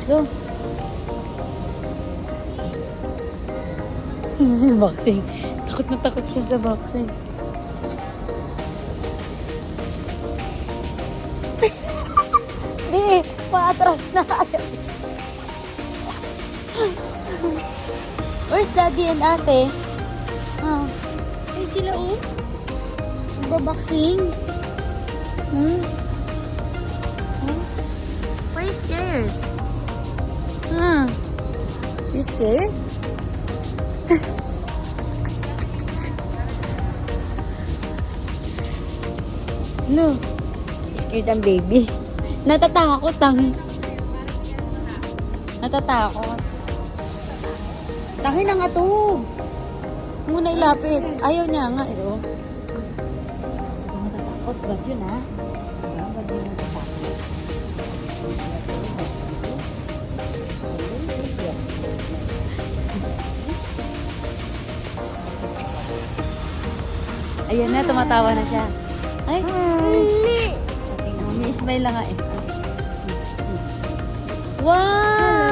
Go. Boxing. Takot na takot siya sa boxing. Di, paatras na. Where's daddy and ate? Ah, ay sila nagbaboxing. Hmm? Huh? Why are you scared? Huh? You scared? No. Scared ang baby. Natatakot Natatakot. Tangi na nga to. Muna ilapit. Ayaw niya nga eh. Oh. Natatakot. Ba't yun ha? Ba't yun natatakot? Ayan na, tumatawa na siya. Ay! Tingnan mo, may smile lang nga eh. Wow!